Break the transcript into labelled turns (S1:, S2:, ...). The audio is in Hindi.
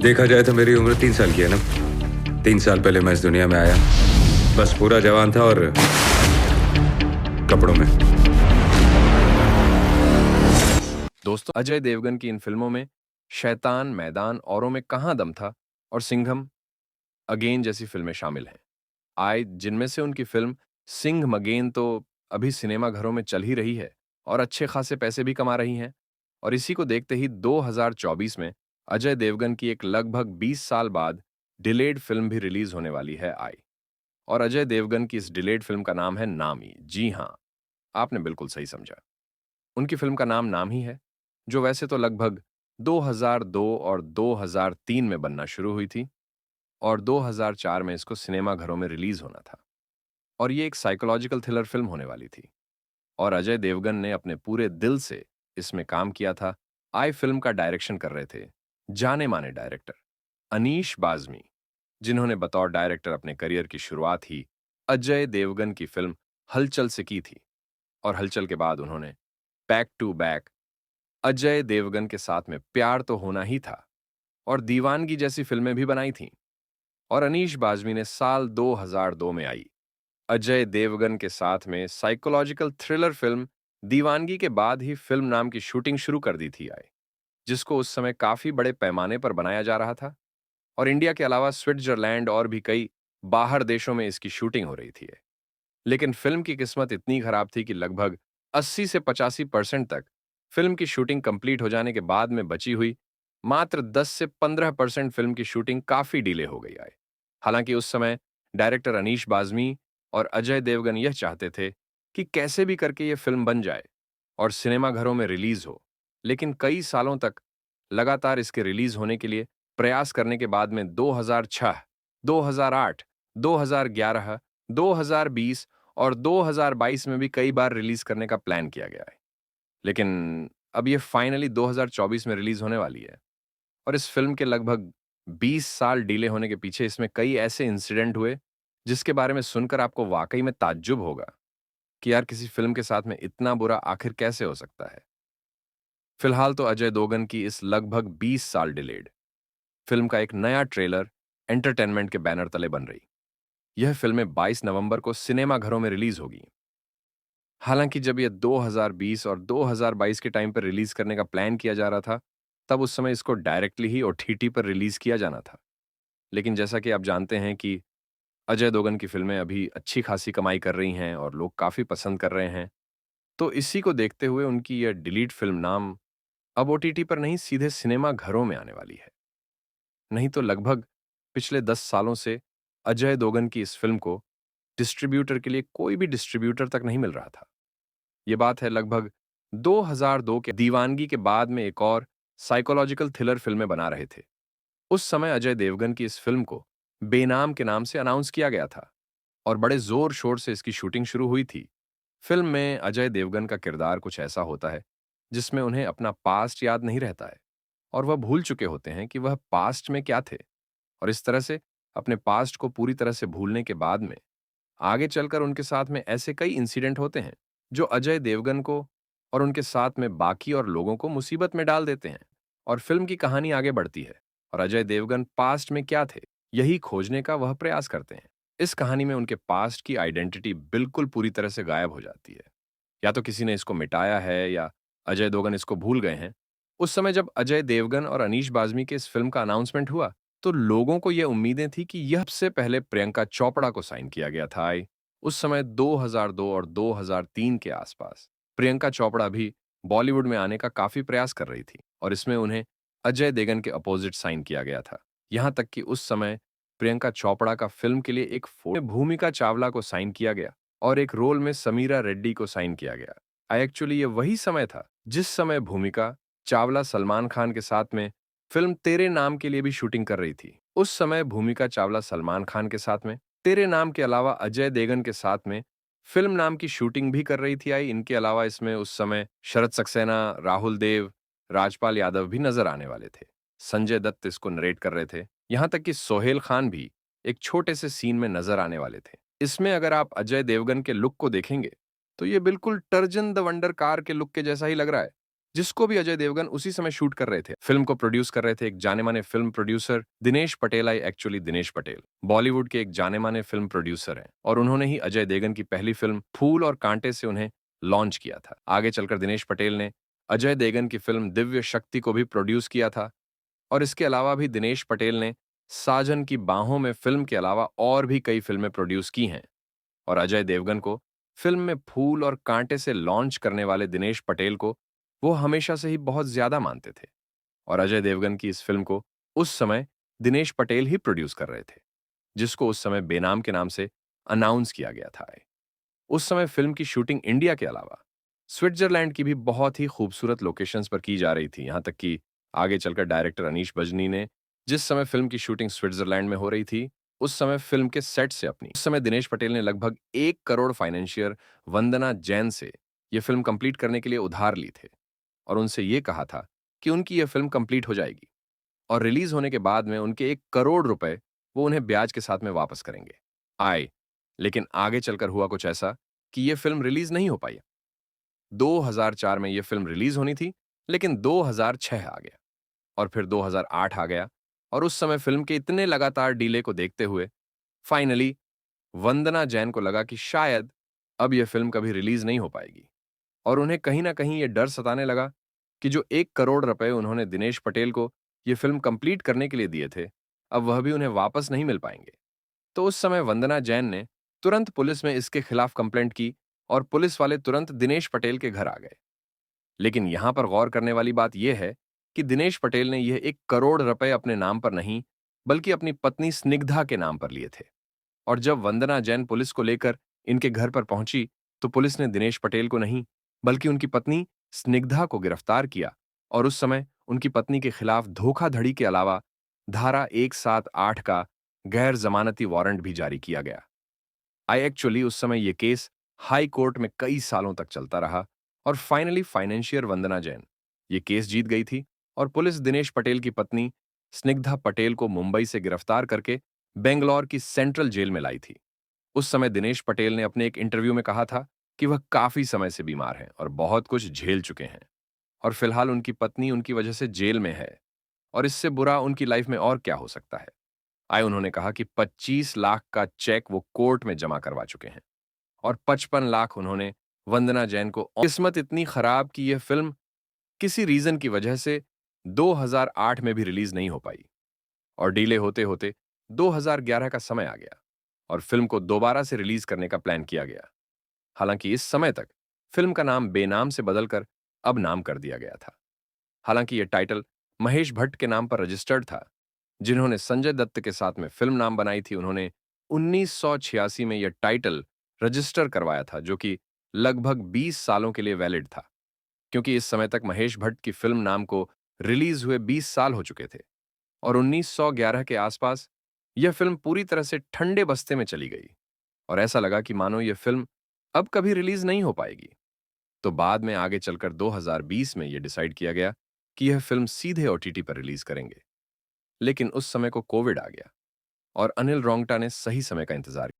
S1: देखा जाए तो मेरी उम्र 3 साल की है ना। 3 साल पहले मैं इस दुनिया में आया। बस पूरा जवान था और कपड़ों में।
S2: दोस्तों, अजय देवगन की इन फिल्मों में शैतान, मैदान, औरों में कहाँ दम था और सिंघम अगेन जैसी फिल्में शामिल हैं। आए जिनमें से उनकी फिल्म सिंघम अगेन तो अभी सिनेमा घरों में चल ही रही है और अच्छे खासे पैसे भी कमा रही हैं। और इसी को देखते ही 2024 में अजय देवगन की एक लगभग 20 साल बाद डिलेड फिल्म भी रिलीज होने वाली है आई। और अजय देवगन की इस डिलेड फिल्म का नाम है नामी। जी हाँ, आपने बिल्कुल सही समझा। उनकी फिल्म का नाम नाम ही है, जो वैसे तो लगभग 2002 और 2003 में बनना शुरू हुई थी और 2004 में इसको सिनेमा घरों में रिलीज होना था। और ये एक साइकोलॉजिकल थ्रिलर फिल्म होने वाली थी और अजय देवगन ने अपने पूरे दिल से इसमें काम किया था। आई फिल्म का डायरेक्शन कर रहे थे जाने माने डायरेक्टर अनीश बाज़मी, जिन्होंने बतौर डायरेक्टर अपने करियर की शुरुआत ही अजय देवगन की फिल्म हलचल से की थी। और हलचल के बाद उन्होंने back to back Ajay Devgan के साथ में प्यार तो होना ही था और दीवानगी जैसी फिल्में भी बनाई थीं। और अनीश बाज़मी ने साल 2002 में आई अजय देवगन के साथ में साइकोलॉजिकल थ्रिलर फिल्म दीवानगी के बाद ही फिल्म नाम की शूटिंग शुरू कर दी थी आई, जिसको उस समय काफी बड़े पैमाने पर बनाया जा रहा था और इंडिया के अलावा स्विट्जरलैंड और भी कई बाहर देशों में इसकी शूटिंग हो रही थी। लेकिन फिल्म की किस्मत इतनी खराब थी कि लगभग 80 से 85% तक फिल्म की शूटिंग कंप्लीट हो जाने के बाद में बची हुई मात्र 10 से 15% फिल्म की शूटिंग काफी डिले हो गई आई। हालांकि उस समय डायरेक्टर अनीश बाज़मी और अजय देवगन यह चाहते थे कि कैसे भी करके यह फिल्म बन जाए और सिनेमा घरों में रिलीज हो। लेकिन कई सालों तक लगातार इसके रिलीज होने के लिए प्रयास करने के बाद में 2006, 2008, 2011, 2020 और 2022 में भी कई बार रिलीज करने का प्लान किया गया है। लेकिन अब ये फाइनली 2024 में रिलीज होने वाली है। और इस फिल्म के लगभग 20 साल डिले होने के पीछे इसमें कई ऐसे इंसिडेंट हुए जिसके बारे में सुनकर आपको वाकई में ताज्जुब होगा कि यार किसी फिल्म के साथ में इतना बुरा आखिर कैसे हो सकता है। फिलहाल तो अजय देवगन की इस लगभग 20 साल डिलेड फिल्म का एक नया ट्रेलर एंटरटेनमेंट के बैनर तले बन रही। यह फिल्में 22 नवंबर को सिनेमा घरों में रिलीज होगी। हालांकि जब यह 2020 और 2022 के टाइम पर रिलीज करने का प्लान किया जा रहा था, तब उस समय इसको डायरेक्टली ही ओटीटी पर रिलीज किया जाना था। लेकिन जैसा कि आप जानते हैं कि अजय देवगन की फिल्में अभी अच्छी खासी कमाई कर रही हैं और लोग काफी पसंद कर रहे हैं, तो इसी को देखते हुए उनकी यह डिलीट फिल्म नाम अब ओटीटी पर नहीं सीधे सिनेमा घरों में आने वाली है। नहीं तो लगभग पिछले 10 सालों से अजय देवगन की इस फिल्म को डिस्ट्रीब्यूटर के लिए कोई भी डिस्ट्रीब्यूटर तक नहीं मिल रहा था। ये बात है लगभग 2002 के दीवानगी के बाद में एक और साइकोलॉजिकल थ्रिलर फिल्में बना रहे थे। उस समय अजय देवगन की इस फिल्म को बेनाम के नाम से अनाउंस किया गया था और बड़े जोर शोर से इसकी शूटिंग शुरू हुई थी। फिल्म में अजय देवगन का किरदार कुछ ऐसा होता है जिसमें उन्हें अपना पास्ट याद नहीं रहता है और वह भूल चुके होते हैं कि वह पास्ट में क्या थे। और इस तरह से अपने पास्ट को पूरी तरह से भूलने के बाद में आगे चलकर उनके साथ में ऐसे कई इंसिडेंट होते हैं जो अजय देवगन को और उनके साथ में बाकी और लोगों को मुसीबत में डाल देते हैं। और फिल्म की कहानी आगे बढ़ती है और अजय देवगन पास्ट में क्या थे यही खोजने का वह प्रयास करते हैं। इस कहानी में उनके पास्ट की आइडेंटिटी बिल्कुल पूरी तरह से गायब हो जाती है। या तो किसी ने इसको मिटाया है या अजय देवगन इसको भूल गए हैं। उस समय जब अजय देवगन और अनीश बाज़मी के इस फिल्म का अनाउंसमेंट हुआ, तो लोगों को यह उम्मीदें थी कि यह सबसे पहले प्रियंका चोपड़ा को साइन किया गया था। उस समय 2002 और 2003 के आसपास प्रियंका चोपड़ा भी बॉलीवुड में आने का काफी प्रयास कर रही थी और इसमें उन्हें अजय देवगन के अपोजिट साइन किया गया था। यहां तक कि उस समय प्रियंका चोपड़ा का फिल्म के लिए एक फोटो भूमिका चावला को साइन किया गया और एक रोल में समीरा रेड्डी को साइन किया गया। एक्चुअली ये वही समय था जिस समय भूमिका चावला सलमान खान के साथ में फिल्म तेरे नाम के लिए भी शूटिंग कर रही थी। उस समय भूमिका चावला सलमान खान के साथ में तेरे नाम के अलावा अजय देवगन के साथ में फिल्म नाम की शूटिंग भी कर रही थी। इनके अलावा इसमें उस समय शरद सक्सेना, राहुल देव, राजपाल यादव भी नजर आने वाले थे। संजय दत्त इसको नरेट कर रहे थे। यहां तक कि सोहेल खान भी एक छोटे से सीन में नजर आने वाले थे। इसमें अगर आप अजय देवगन के लुक को देखेंगे तो ये बिल्कुल टर्जन द वंडर कार के लुक के जैसा ही लग रहा है। जिसको भी अजय देवगन उसी समय शूट कर रहे थे। फिल्म को प्रोड्यूस कर रहे थे एक जाने-माने film producer Dinesh Patel actually Dinesh Patel Bollywood के एक जाने-माने फिल्म प्रोड्यूसर हैं और उन्होंने ही अजय देवगन की पहली फिल्म फूल और कांटे से उन्हें लॉन्च किया था। आगे चलकर दिनेश पटेल ने अजय देवगन की फिल्म दिव्य शक्ति को भी प्रोड्यूस किया था और इसके अलावा भी दिनेश पटेल ने साजन की बाहों में फिल्म के अलावा और भी कई फिल्में प्रोड्यूस की हैं और अजय देवगन को फिल्म में फूल और कांटे से लॉन्च करने वाले दिनेश पटेल को वो हमेशा से ही बहुत ज्यादा मानते थे और अजय देवगन की इस फिल्म को उस समय दिनेश पटेल ही प्रोड्यूस कर रहे थे, जिसको उस समय बेनाम के नाम से अनाउंस किया गया था। उस समय फिल्म की शूटिंग इंडिया के अलावा स्विट्जरलैंड की भी बहुत ही खूबसूरत लोकेशंस पर की जा रही थी। यहां तक कि आगे चलकर डायरेक्टर अनीश बजनी ने जिस समय फिल्म की शूटिंग स्विट्जरलैंड में हो रही थी, उस समय फिल्म के सेट से अपनी उस समय दिनेश पटेल ने लगभग 1 करोड़ फाइनेंशियर वंदना जैन से यह फिल्म कंप्लीट करने के लिए उधार ली थे और उनसे यह कहा था कि उनकी यह फिल्म कंप्लीट हो जाएगी और रिलीज होने के बाद में उनके 1 करोड़ रुपए वो उन्हें ब्याज के साथ में वापस करेंगे। आए, लेकिन आगे चलकर हुआ कुछ ऐसा कि यह फिल्म रिलीज नहीं हो पाई। 2004 में यह फिल्म रिलीज होनी थी, लेकिन 2006 आ गया और फिर 2008 आ गया और उस समय फिल्म के इतने लगातार डीले को देखते हुए फाइनली वंदना जैन को लगा कि शायद अब यह फिल्म कभी रिलीज नहीं हो पाएगी और उन्हें कहीं ना कहीं यह डर सताने लगा कि जो 1 करोड़ रुपए उन्होंने दिनेश पटेल को यह फिल्म कंप्लीट करने के लिए दिए थे, अब वह भी उन्हें वापस नहीं मिल पाएंगे। तो उस समय वंदना जैन ने तुरंत पुलिस में इसके खिलाफ कंप्लेंट की और पुलिस वाले तुरंत दिनेश पटेल के घर आ गए। लेकिन यहां पर गौर करने वाली बात यह है कि दिनेश पटेल ने यह 1 करोड़ रुपए अपने नाम पर नहीं, बल्कि अपनी पत्नी स्निग्धा के नाम पर लिए थे और जब वंदना जैन पुलिस को लेकर इनके घर पर पहुंची, तो पुलिस ने दिनेश पटेल को नहीं, बल्कि उनकी पत्नी स्निग्धा को गिरफ्तार किया और उस समय उनकी पत्नी के खिलाफ धोखाधड़ी के अलावा धारा 178 का गैर जमानती वारंट भी जारी किया गया। एक्चुअली उस समय यह केस हाई कोर्ट में कई सालों तक चलता रहा और फाइनली फाइनेंशियर वंदना जैन ये केस जीत गई थी और पुलिस दिनेश पटेल की पत्नी स्निग्धा पटेल को मुंबई से गिरफ्तार करके बेंगलौर की सेंट्रल जेल में लाई थी। उस समय दिनेश पटेल ने अपने एक इंटरव्यू में कहा था कि वह काफी समय से बीमार हैं और बहुत कुछ झेल चुके हैं और फिलहाल उनकी पत्नी उनकी वजह से जेल में है और इससे बुरा उनकी लाइफ में और क्या हो सकता है। उन्होंने कहा कि 25 लाख का चेक वो कोर्ट में जमा करवा चुके हैं और 55 लाख उन्होंने वंदना जैन को। किस्मत इतनी खराब कि यह फिल्म किसी रीजन की वजह से 2008 में भी रिलीज नहीं हो पाई और डीले होते होते 2011 का समय आ गया और फिल्म को दोबारा से रिलीज करने का प्लान किया गया। हालांकि इस समय तक फिल्म का नाम बेनाम से बदलकर अब नाम कर दिया गया था। हालांकि यह टाइटल महेश भट्ट के नाम पर रजिस्टर्ड था, जिन्होंने संजय दत्त के साथ में फिल्म नाम बनाई थी। उन्होंने 1986 में यह टाइटल रजिस्टर करवाया था, जो कि लगभग 20 सालों के लिए वैलिड था, क्योंकि इस समय तक महेश भट्ट की फिल्म नाम को रिलीज हुए 20 साल हो चुके थे और 1911 के आसपास यह फिल्म पूरी तरह से ठंडे बस्ते में चली गई और ऐसा लगा कि मानो यह फिल्म अब कभी रिलीज नहीं हो पाएगी। तो बाद में आगे चलकर 2020 में यह डिसाइड किया गया कि यह फिल्म सीधे ओटीटी पर रिलीज करेंगे, लेकिन उस समय को कोविड आ गया और अनिल रॉन्गटा ने सही समय का इंतजार